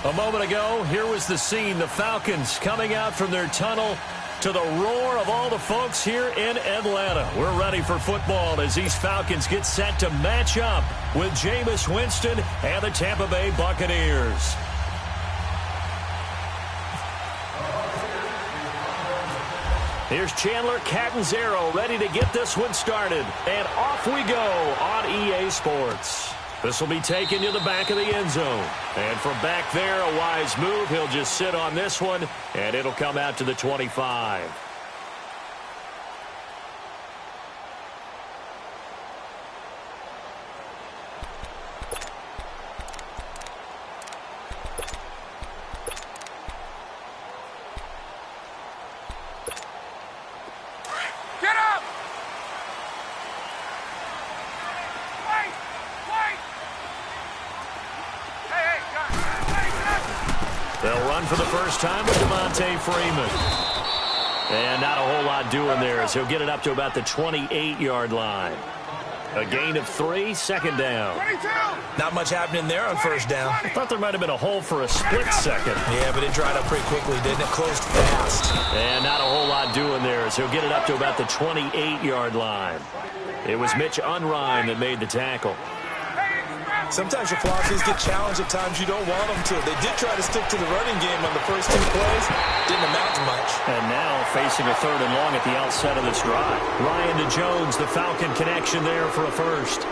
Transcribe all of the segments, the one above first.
A moment ago, here was the scene. The Falcons coming out from their tunnel to the roar of all the folks here in Atlanta. We're ready for football as these Falcons get set to match up with Jameis Winston and the Tampa Bay Buccaneers. Here's Chandler Catanzaro ready to get this one started. And off we go on EA Sports. This will be taken to the back of the end zone. And from back there, a wise move. He'll just sit on this one, and it'll come out to the 25. They'll run for the first time with Devontae Freeman. And not a whole lot doing there as he'll get it up to about the 28-yard line. A gain of 3, second down. 22. Not much happening there on first down. I thought there might have been a hole for a split second. Yeah, but it dried up pretty quickly, didn't it? Closed fast. And not a whole lot doing there as he'll get it up to about the 28-yard line. It was Mitch Unrein that made the tackle. Sometimes your philosophies get challenged at times you don't want them to. They did try to stick to the running game on the first 2 plays. Didn't amount to much. And now facing a 3rd and long at the outset of this drive. Ryan to Jones, the Falcon connection there for a first.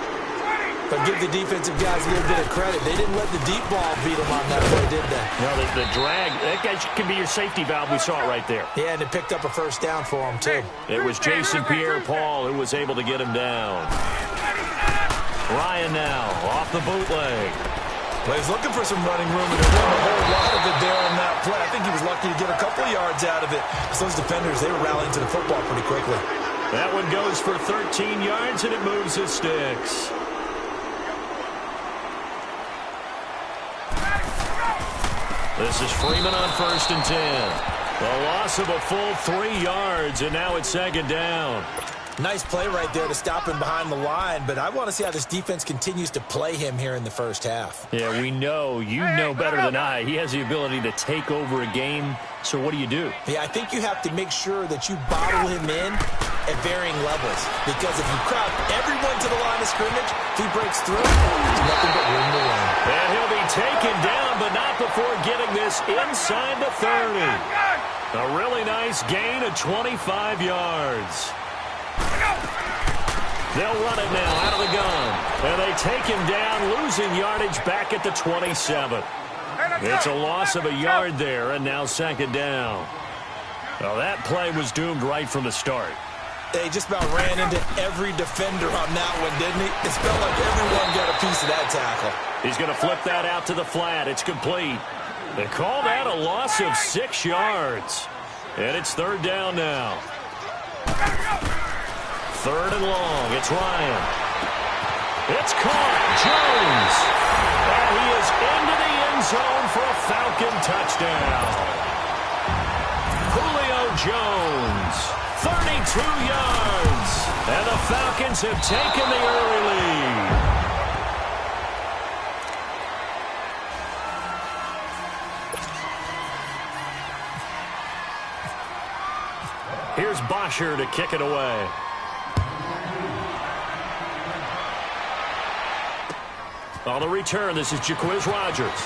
But give the defensive guys a little bit of credit. They didn't let the deep ball beat them on that play, did they? No, the drag, that guy can be your safety valve. We saw it right there. Yeah, and it picked up a first down for them, too. It was Jason Pierre-Paul who was able to get him down. Ryan now, off the bootleg. Well, he's looking for some running room, and there wasn't a whole lot of it there on that play. I think he was lucky to get a couple of yards out of it. So those defenders, they were rallying to the football pretty quickly. That one goes for 13 yards, and it moves his sticks. This is Freeman on 1st and 10. The loss of a full 3 yards, and now it's second down. Nice play right there to stop him behind the line, but I want to see how this defense continues to play him here in the first half. Yeah, we know. You know better than I. He has the ability to take over a game, so what do you do? Yeah, I think you have to make sure that you bottle him in at varying levels, because if you crowd everyone to the line of scrimmage, if he breaks through, there's nothing but room to run. And he'll be taken down, but not before getting this inside the 30. A really nice gain of 25 yards. They'll run it now out of the gun. And they take him down, losing yardage back at the 27. It's a loss of a yard there, and now second down. Well, that play was doomed right from the start. They just about ran into every defender on that one, didn't he? It felt like everyone got a piece of that tackle. He's going to flip that out to the flat. It's complete. They call that a loss of 6 yards. And it's third down now. 3rd and long. It's Ryan. It's caught. Jones. And he is into the end zone for a Falcon touchdown. Julio Jones. 32 yards. And the Falcons have taken the early lead. Here's Bosher to kick it away. On the return, this is Jaquiz Rogers.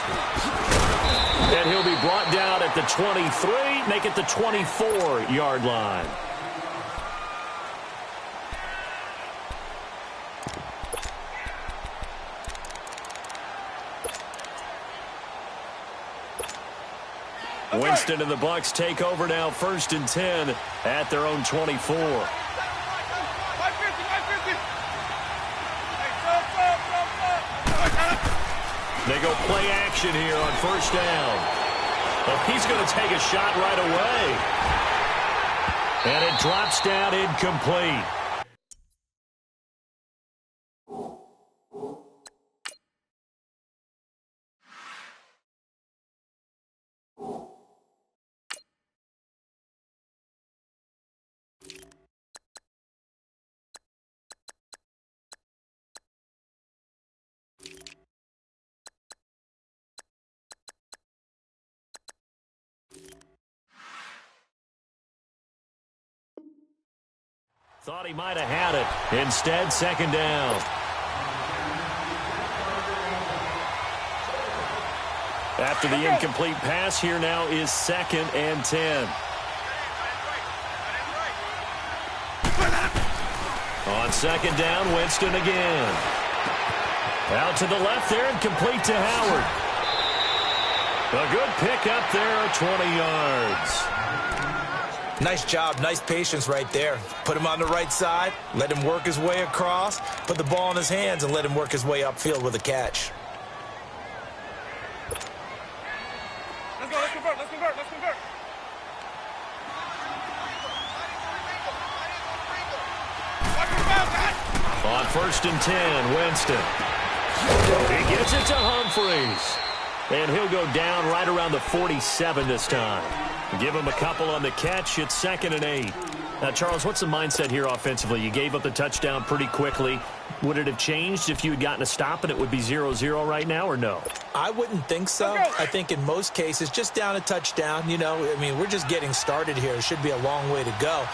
And he'll be brought down at the 23, make it the 24-yard line. Winston and the Bucs take over now, 1st and 10 at their own 24. They go play action here on 1st down. Well, he's going to take a shot right away. And it drops down incomplete. Thought he might have had it. Instead, second down. After the incomplete pass, here now is 2nd and 10. On 2nd down, Winston again. Out to the left there and complete to Howard. A good pick up there, 20 yards. Nice job, nice patience right there. Put him on the right side, let him work his way across, put the ball in his hands, and let him work his way upfield with a catch. Let's convert. On 1st and 10, Winston. He gets it to Humphreys. And he'll go down right around the 47 this time. Give him a couple on the catch. It's 2nd and 8. Now, Charles, what's the mindset here offensively? You gave up the touchdown pretty quickly. Would it have changed if you had gotten a stop and it would be 0-0 right now, or no? I wouldn't think so. I think in most cases, just down a touchdown, we're just getting started here. It should be a long way to go.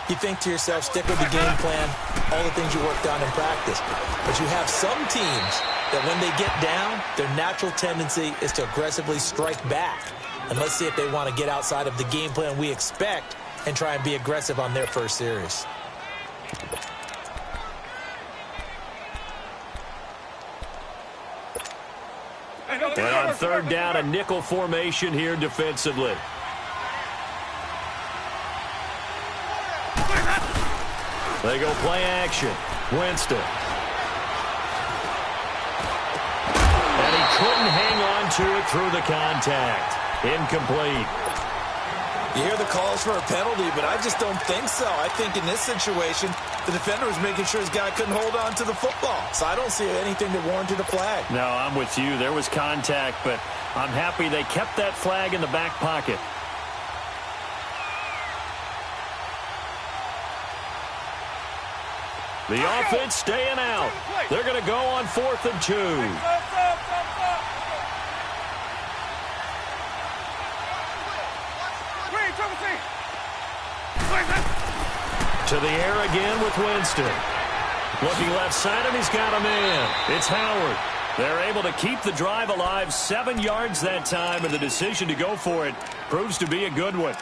You think to yourself, stick with the game plan, all the things you worked on in practice. But you have some teams that when they get down, their natural tendency is to aggressively strike back. And let's see if they want to get outside of the game plan we expect and try and be aggressive on their first series. And on 3rd down, a nickel formation here defensively. They go play action. Winston. And he couldn't hang on to it through the contact. Incomplete. You hear the calls for a penalty, but I just don't think so. I think in this situation, the defender was making sure his guy couldn't hold on to the football. So I don't see anything that warranted a flag. No, I'm with you. There was contact, but I'm happy they kept that flag in the back pocket. The offense staying out. They're going to go on 4th and 2. To the air again with Winston. Looking left side, and he's got a man. It's Howard. They're able to keep the drive alive. 7 yards that time, and the decision to go for it proves to be a good one.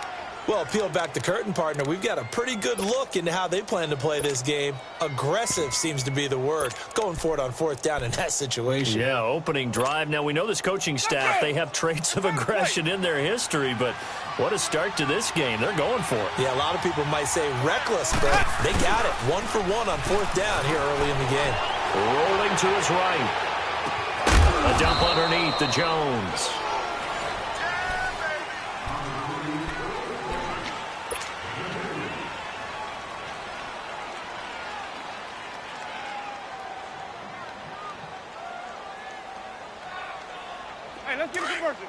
Well, peel back the curtain, partner. We've got a pretty good look into how they plan to play this game. Aggressive seems to be the word. Going for it on 4th down in that situation. Yeah, opening drive. Now, we know this coaching staff, they have traits of aggression in their history, but what a start to this game. They're going for it. Yeah, a lot of people might say reckless, but they got it. 1 for 1 on 4th down here early in the game. Rolling to his right. A dump underneath to Jones. Hey, let's get a conversion.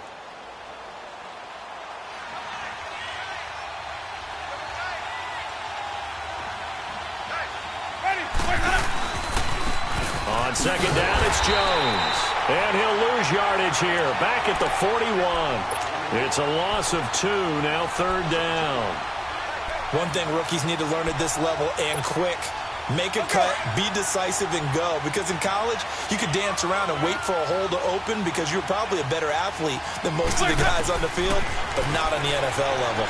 On 2nd down, it's Jones. And he'll lose yardage here. Back at the 41. It's a loss of 2, now 3rd down. One thing rookies need to learn at this level, and quick. Make a cut, be decisive, and go. Because in college, you could dance around and wait for a hole to open because you're probably a better athlete than most of the guys on the field, but not on the NFL level.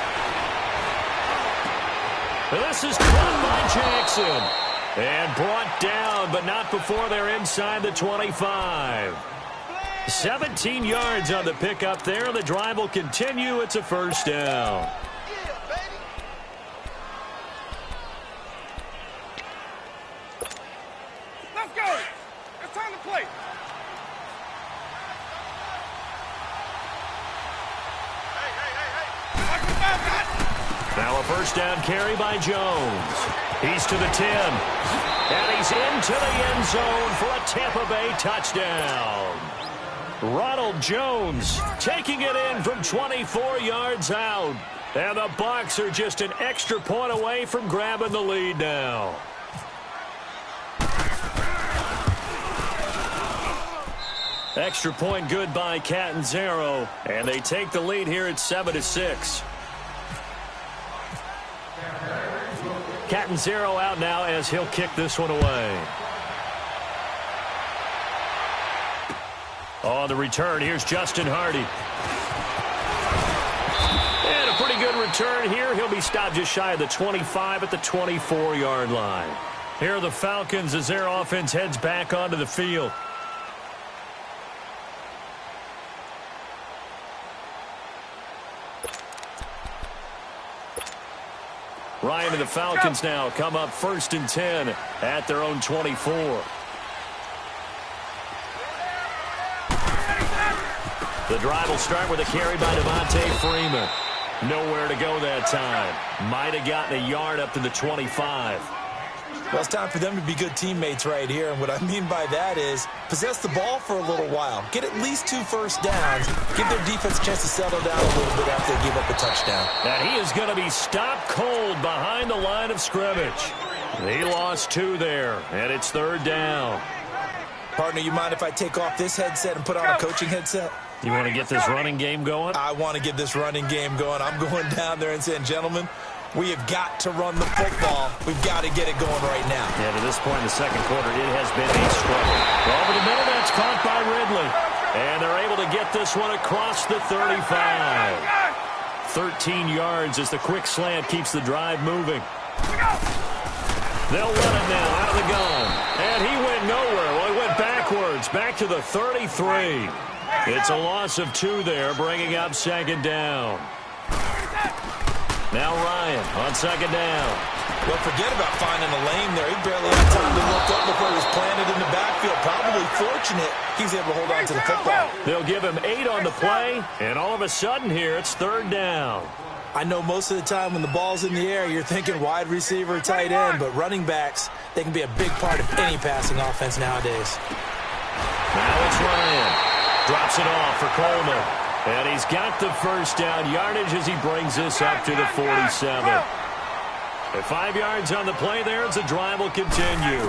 This is caught by Jackson. And brought down, but not before they're inside the 25. 17 yards on the pickup there. The drive will continue. It's a 1st down. Let's go. It's time to play. Now a 1st down carry by Jones. He's to the 10. And he's into the end zone for a Tampa Bay touchdown. Ronald Jones taking it in from 24 yards out. And the Bucs are just an extra point away from grabbing the lead now. Extra point good by Catanzaro. And they take the lead here at 7-6. Catanzaro out now as he'll kick this one away. On the return, here's Justin Hardy. And a pretty good return here. He'll be stopped just shy of the 25 at the 24-yard line. Here are the Falcons as their offense heads back onto the field. Ryan and the Falcons now come up 1st and 10 at their own 24. The drive will start with a carry by Devontae Freeman. Nowhere to go that time. Might have gotten a yard up to the 25. Well, it's time for them to be good teammates right here. And what I mean by that is possess the ball for a little while. Get at least 2 first downs. Give their defense a chance to settle down a little bit after they give up a touchdown. And he is going to be stopped cold behind the line of scrimmage. He lost 2 there, and it's 3rd down. Partner, you mind if I take off this headset and put on a coaching headset? You want to get this running game going? I want to get this running game going. I'm going down there and saying, gentlemen, we have got to run the football. We've got to get it going right now. Yeah, to this point in the second quarter, it has been a struggle. Over the middle, that's caught by Ridley. And they're able to get this one across the 35. 13 yards as the quick slant keeps the drive moving. They'll run it now out of the gun. And he went nowhere. Well, he went backwards, back to the 33. It's a loss of 2 there, bringing up 2nd down. Now Ryan on 2nd down. Well, forget about finding a lane there. He barely had time to look up before he was planted in the backfield. Probably fortunate he's able to hold on to the football. They'll give him 8 on the play, and all of a sudden here, it's 3rd down. I know most of the time when the ball's in the air, you're thinking wide receiver, tight end, but running backs, they can be a big part of any passing offense nowadays. Now it's Ryan. Drops it off for Coleman. And he's got the first down yardage as he brings this up to the 47. At 5 yards on the play there, as the drive will continue.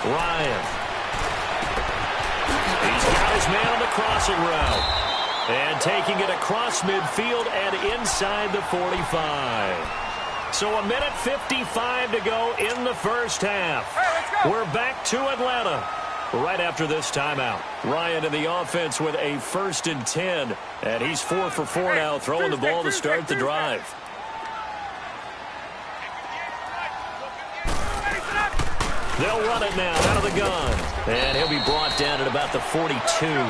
Ryan. He's got his man on the crossing route. And taking it across midfield and inside the 45. So 1:55 to go in the first half. We're back to Atlanta right after this timeout. Ryan in the offense with a 1st and 10. And he's 4 for 4 now, throwing the ball to start the drive. They'll run it now out of the gun. And he'll be brought down at about the 42.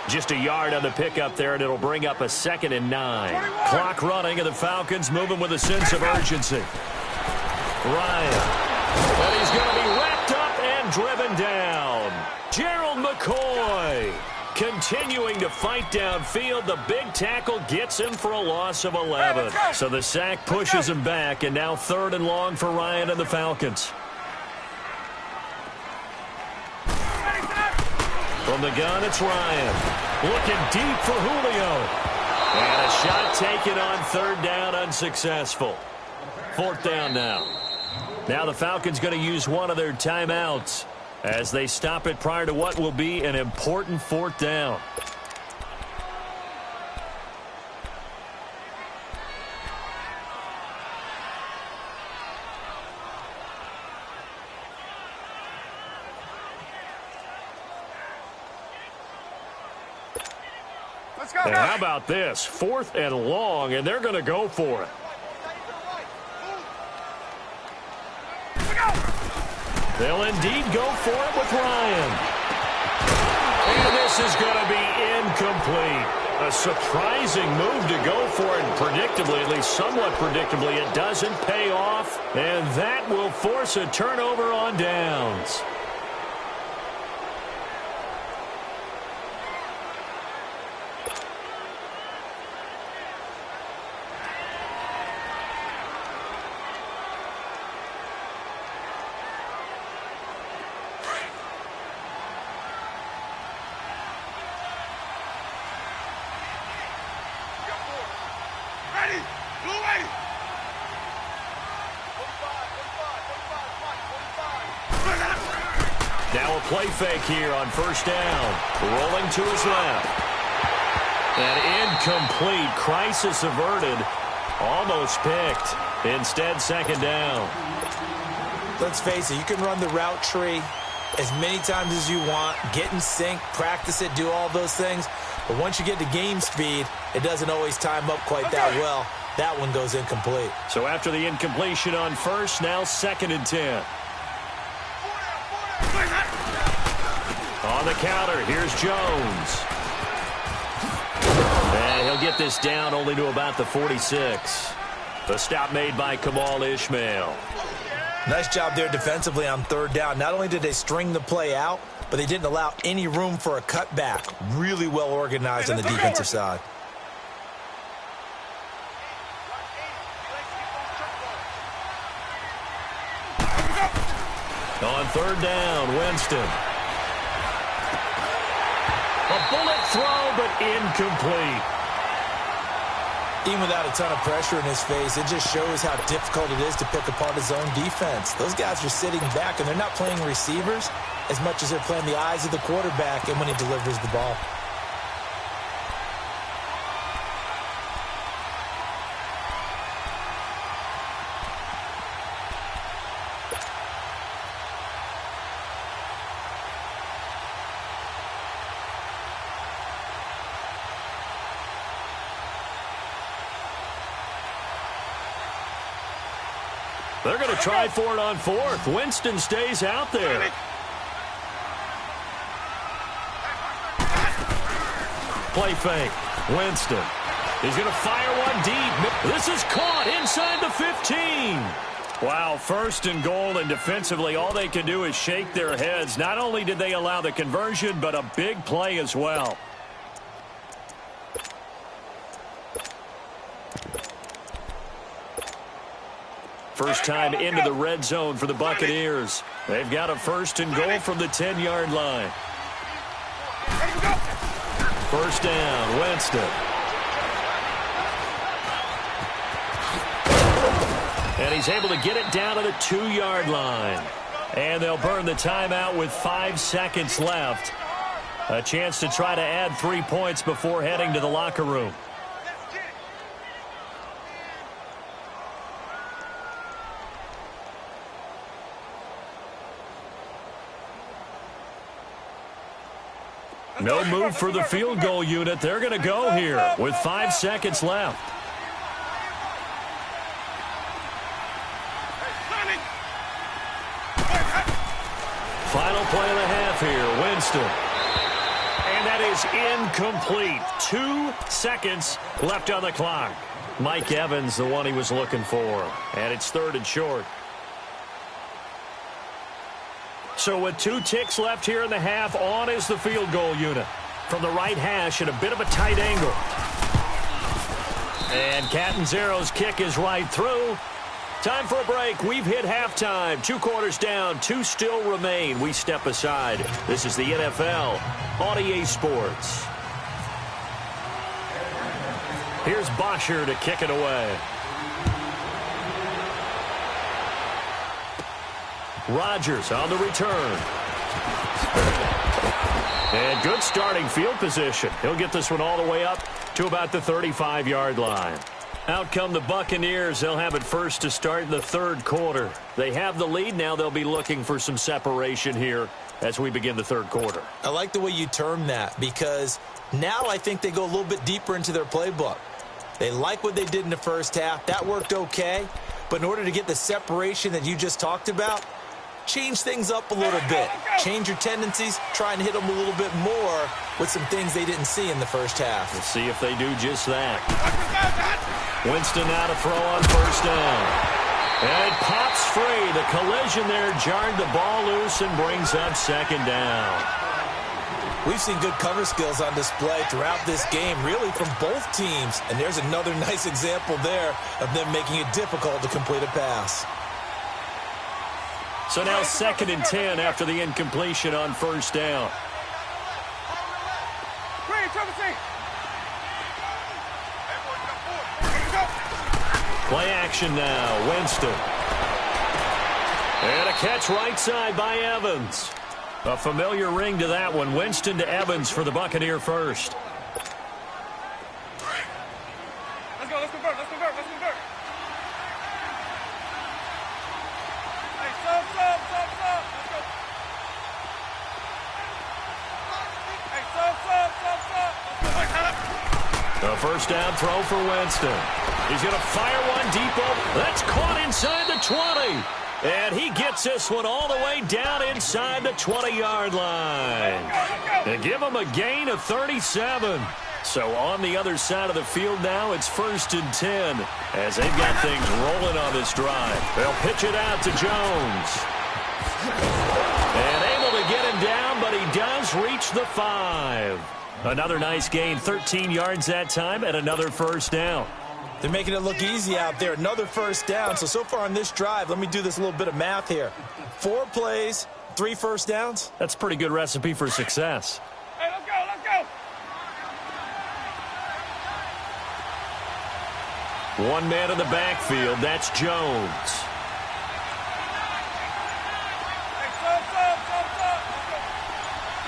Just a yard on the pickup there, and it'll bring up a 2nd and 9. Clock running, and the Falcons moving with a sense of urgency. Ryan. And he's going to be wrapped up and driven down. Gerald McCoy continuing to fight downfield. The big tackle gets him for a loss of 11. So the sack pushes him back, and now 3rd and long for Ryan and the Falcons. From the gun, it's Ryan. Looking deep for Julio. And a shot taken on 3rd down, unsuccessful. 4th down now. Now the Falcons going to use one of their timeouts as they stop it prior to what will be an important 4th down. And how about this? 4th and long, and they're going to go for it. They'll indeed go for it with Ryan. And this is going to be incomplete. A surprising move to go for it, and predictably, at least somewhat predictably, it doesn't pay off. And that will force a turnover on downs. Now a play fake here on 1st down. Rolling to his left. An incomplete, crisis averted. Almost picked. Instead, second down. Let's face it, you can run the route tree as many times as you want, get in sync, practice it, do all those things. But once you get to game speed, it doesn't always time up quite that well. That one goes incomplete. So after the incompletion on first, now 2nd and 10. On the counter, here's Jones. And he'll get this down only to about the 46. The stop made by Kamal Ishmael. Nice job there defensively on 3rd down. Not only did they string the play out, but they didn't allow any room for a cutback. Really well organized on the defensive side. On 3rd down, Winston. A bullet throw, but incomplete. Even without a ton of pressure in his face, it just shows how difficult it is to pick apart his own defense. Those guys are sitting back, and they're not playing receivers as much as they're playing the eyes of the quarterback and when he delivers the ball. They're going to try for it on 4th. Winston stays out there. Play fake. Winston. He's going to fire one deep. This is caught inside the 15. Wow, 1st and goal, and defensively all they can do is shake their heads. Not only did they allow the conversion, but a big play as well. First time into the red zone for the Buccaneers. They've got a 1st and goal from the 10-yard line. 1st down, Winston. And he's able to get it down to the 2-yard line. And they'll burn the timeout with 5 seconds left. A chance to try to add 3 points before heading to the locker room. No move for the field goal unit. They're going to go here with 5 seconds left. Final play of the half here, Winston. And that is incomplete. 2 seconds left on the clock. Mike Evans, the one he was looking for. And it's 3rd and short. So with 2 ticks left here in the half, on is the field goal unit. From the right hash at a bit of a tight angle. And Catanzaro's kick is right through. Time for a break. We've hit halftime. 2 quarters down, 2 still remain. We step aside. This is the NFL on EA Sports. Here's Bosher to kick it away. Rodgers on the return. And good starting field position. He'll get this one all the way up to about the 35-yard line. Out come the Buccaneers. They'll have it first to start in the 3rd quarter. They have the lead. Now they'll be looking for some separation here as we begin the 3rd quarter. I like the way you term that because now I think they go a little bit deeper into their playbook. They like what they did in the first half. That worked okay. But in order to get the separation that you just talked about, change things up a little bit. Change your tendencies. Try and hit them a little bit more with some things they didn't see in the first half. Let's see if they do just that. Winston now to throw on 1st down. And it pops free. The collision there jarred the ball loose and brings up 2nd down. We've seen good cover skills on display throughout this game, really from both teams. And there's another nice example there of them making it difficult to complete a pass. So now 2nd and 10 after the incompletion on 1st down. Play action now, Winston. And a catch right side by Evans. A familiar ring to that one. Winston to Evans for the Buccaneer first. Let's go, let's convert, let's convert, let's convert. A first down throw for Winston. He's going to fire one deep over. That's caught inside the 20. And he gets this one all the way down inside the 20-yard line. And give him a gain of 37. So on the other side of the field now, it's 1st and 10 as they've got things rolling on this drive. They'll pitch it out to Jones. And able to get him down, but he does reach the 5. Another nice gain, 13 yards that time, and another first down. They're making it look easy out there. Another first down. So far on this drive, let me do this little bit of math here. 4 plays, 3 first downs. That's a pretty good recipe for success. Hey, let's go, let's go. One man in the backfield. That's Jones. Hey, stop.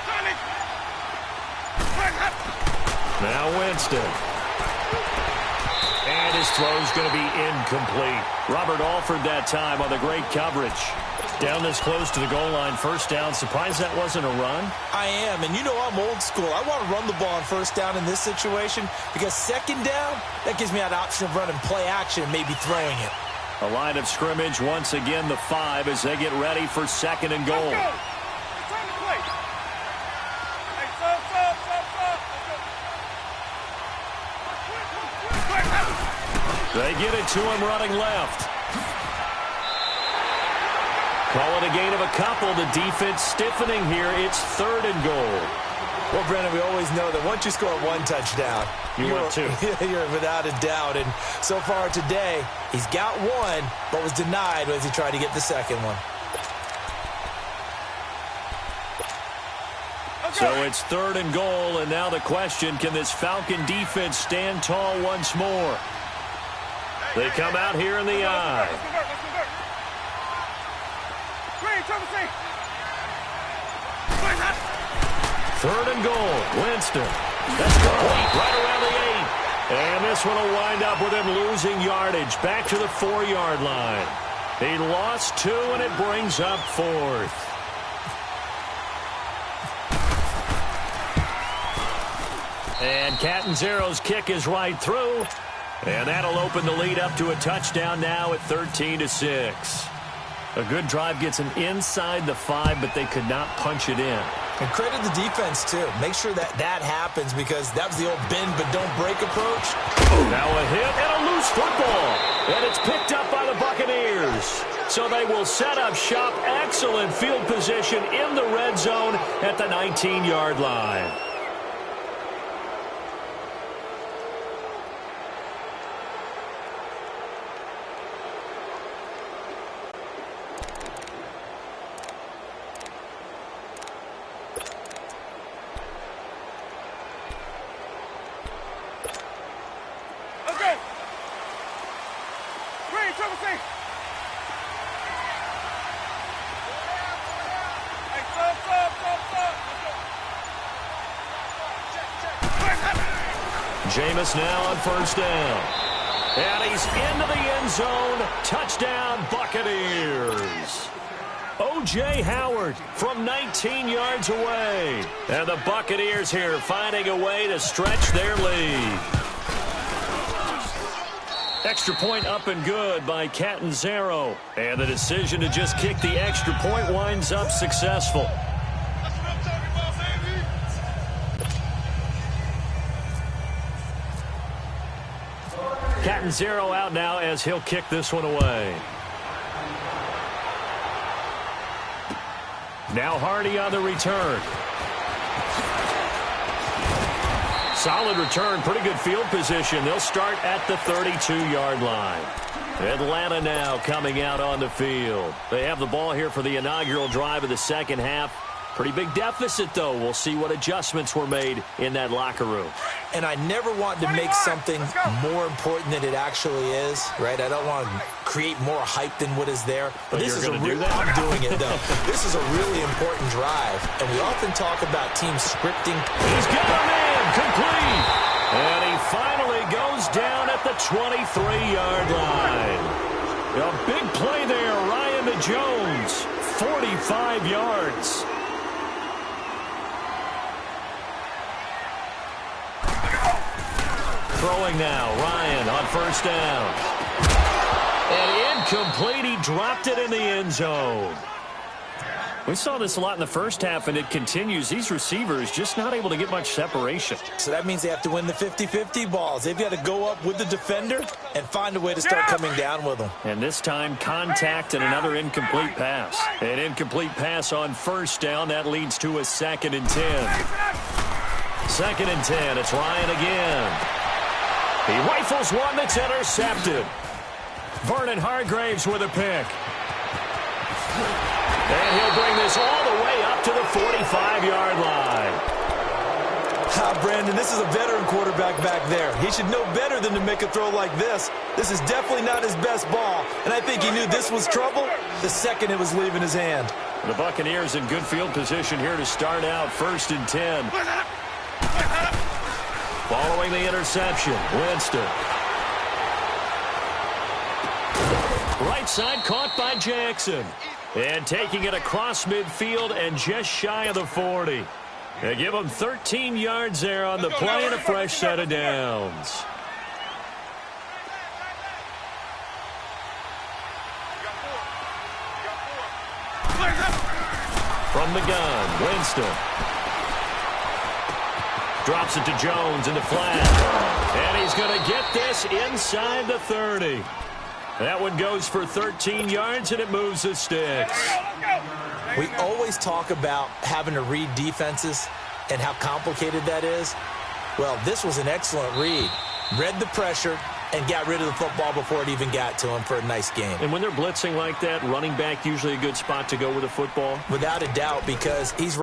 Johnny. Now Winston. And his throw's going to be incomplete. Robert Alford that time on the great coverage. Down this close to the goal line, first down. Surprised that wasn't a run? I am, and you know I'm old school. I want to run the ball on first down in this situation because second down, that gives me an option of running play action and maybe throwing it. A line of scrimmage once again, the 5 as they get ready for 2nd and goal. Let's go. It's time to play. Hey, stop. They get it to him running left. Call it a gain of a couple. The defense stiffening here. It's 3rd and goal. Well, Brennan, we always know that once you score 1 touchdown, you're 2. You're without a doubt. And so far today, he's got 1, but was denied as he tried to get the second one. So it's 3rd and goal, and now the question, can this Falcon defense stand tall once more? They come out here in the eye. Let's convert. Green, trouble safe. 3rd and goal. Winston. That's complete right around the 8. And this one will wind up with him losing yardage back to the 4-yard line. He lost 2, and it brings up 4th. And Catanzaro's kick is right through. And that'll open the lead up to a touchdown now at 13-6. A good drive gets him inside the 5, but they could not punch it in. And credit the defense, too. Make sure that happens because that was the old bend but don't break approach. Now a hit and a loose football. And it's picked up by the Buccaneers. So they will set up shop. Excellent field position in the red zone at the 19-yard line. Jameis now on first down. And he's into the end zone. Touchdown, Buccaneers. O.J. Howard from 19 yards away. And the Buccaneers here finding a way to stretch their lead. Extra point up and good by Catanzaro. And the decision to just kick the extra point winds up successful. Catanzaro out now as he'll kick this one away. Now Hardy on the return. Solid return, pretty good field position. They'll start at the 32-yard line. Atlanta now coming out on the field. They have the ball here for the inaugural drive of the second half. Pretty big deficit, though. We'll see what adjustments were made in that locker room. And I never want to make something more important than it actually is, right? I don't want to create more hype than what is there. But this is I'm doing it, though. This is a really important drive. And we often talk about teams scripting. He's got a man complete. And he finally goes down at the 23-yard line. A big play there, Ryan to Jones. 45 yards. Throwing now, Ryan on first down. And incomplete, he dropped it in the end zone. We saw this a lot in the first half, and it continues. These receivers just not able to get much separation. So that means they have to win the 50-50 balls. They've got to go up with the defender and find a way to start coming down with them. And this time, contact and another incomplete pass. An incomplete pass on first down. That leads to a 2nd and 10. 2nd and 10. It's Ryan again. He rifles one that's intercepted. Vernon Hargraves with a pick. And he'll bring this all the way up to the 45-yard line. Brandon, this is a veteran quarterback back there. He should know better than to make a throw like this. This is definitely not his best ball, and I think he knew this was trouble the second it was leaving his hand. The Buccaneers in good field position here to start out 1st and 10. Following the interception, Winston. Right side caught by Jackson. And taking it across midfield and just shy of the 40. They give him 13 yards there on the play and a fresh set of downs. From the gun, Winston. Drops it to Jones in the flat. And he's going to get this inside the 30. That one goes for 13 yards, and it moves the sticks. We always talk about having to read defenses and how complicated that is. Well, this was an excellent read. Read the pressure and got rid of the football before it even got to him for a nice game. And when they're blitzing like that, running back usually a good spot to go with a football? Without a doubt, because he's